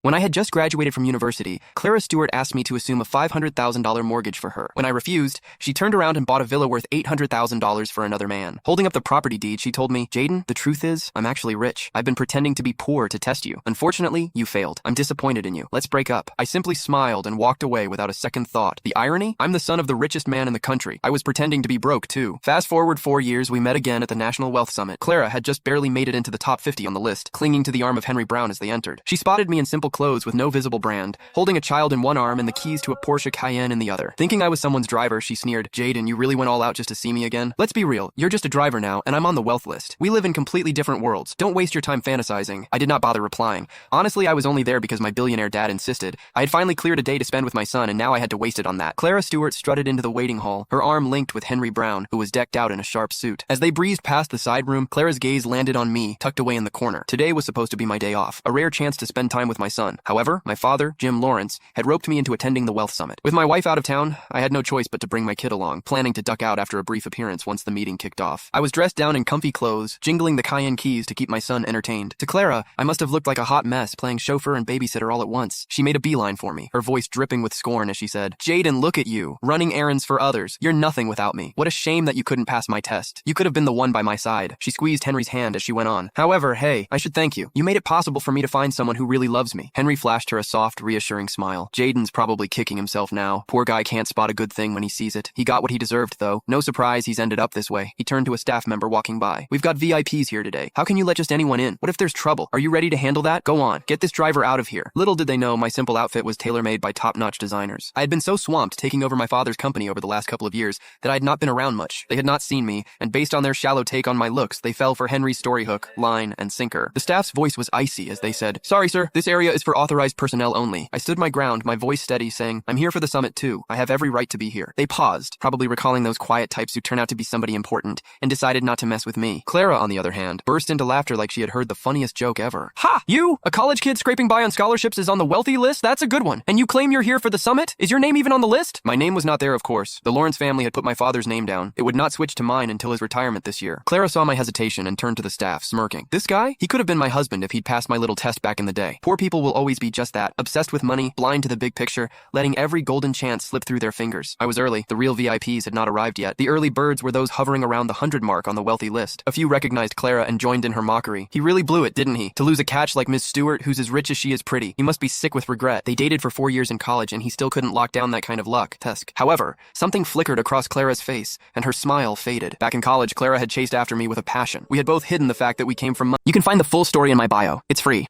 When I had just graduated from university, Clara Stewart asked me to assume a $500,000 mortgage for her. When I refused, she turned around and bought a villa worth $800,000 for another man. Holding up the property deed, she told me, "Jaden, the truth is, I'm actually rich. I've been pretending to be poor to test you. Unfortunately, you failed. I'm disappointed in you. Let's break up." I simply smiled and walked away without a second thought. The irony? I'm the son of the richest man in the country. I was pretending to be broke, too. Fast forward 4 years, we met again at the National Wealth Summit. Clara had just barely made it into the top 50 on the list, clinging to the arm of Henry Brown as they entered. She spotted me in simple clothes with no visible brand, holding a child in one arm and the keys to a Porsche Cayenne in the other. Thinking I was someone's driver, she sneered, "Jaden, you really went all out just to see me again? Let's be real, you're just a driver now, and I'm on the wealth list. We live in completely different worlds. Don't waste your time fantasizing." I did not bother replying. Honestly, I was only there because my billionaire dad insisted. I had finally cleared a day to spend with my son, and now I had to waste it on that. Clara Stewart strutted into the waiting hall, her arm linked with Henry Brown, who was decked out in a sharp suit. As they breezed past the side room, Clara's gaze landed on me, tucked away in the corner. Today was supposed to be my day off, a rare chance to spend time with my son. However, my father, Jim Lawrence, had roped me into attending the Wealth Summit. With my wife out of town, I had no choice but to bring my kid along, planning to duck out after a brief appearance once the meeting kicked off. I was dressed down in comfy clothes, jingling the Cayenne keys to keep my son entertained. To Clara, I must have looked like a hot mess, playing chauffeur and babysitter all at once. She made a beeline for me, her voice dripping with scorn as she said, "Jaden, look at you, running errands for others. You're nothing without me. What a shame that you couldn't pass my test. You could have been the one by my side." She squeezed Henry's hand as she went on. "However, hey, I should thank you. You made it possible for me to find someone who really loves me." Henry flashed her a soft, reassuring smile. "Jaden's probably kicking himself now. Poor guy can't spot a good thing when he sees it. He got what he deserved, though. No surprise he's ended up this way." He turned to a staff member walking by. "We've got VIPs here today. How can you let just anyone in? What if there's trouble? Are you ready to handle that? Go on, get this driver out of here." Little did they know my simple outfit was tailor-made by top-notch designers. I had been so swamped taking over my father's company over the last couple of years that I had not been around much. They had not seen me, and based on their shallow take on my looks, they fell for Henry's story hook, line, and sinker. The staff's voice was icy as they said, "Sorry, sir, this area is for authorized personnel only." I stood my ground, my voice steady, saying, "I'm here for the summit too. I have every right to be here." They paused, probably recalling those quiet types who turn out to be somebody important, and decided not to mess with me. Clara, on the other hand, burst into laughter like she had heard the funniest joke ever. "Ha! You? A college kid scraping by on scholarships is on the wealthy list? That's a good one. And you claim you're here for the summit? Is your name even on the list?" My name was not there, of course. The Lawrence family had put my father's name down. It would not switch to mine until his retirement this year. Clara saw my hesitation and turned to the staff, smirking. "This guy? He could have been my husband if he'd passed my little test back in the day. Poor people will always be just that, obsessed with money, blind to the big picture, letting every golden chance slip through their fingers." I was early. The real VIPs had not arrived yet. The early birds were those hovering around the 100 mark on the wealthy list. A few recognized Clara and joined in her mockery. "He really blew it, didn't he? To lose a catch like Miss Stewart, who's as rich as she is pretty. He must be sick with regret. They dated for 4 years in college and he still couldn't lock down that kind of luck." Tusk. However, something flickered across Clara's face, and her smile faded. Back in college, Clara had chased after me with a passion. We had both hidden the fact that we came from money. You can find the full story in my bio. It's free.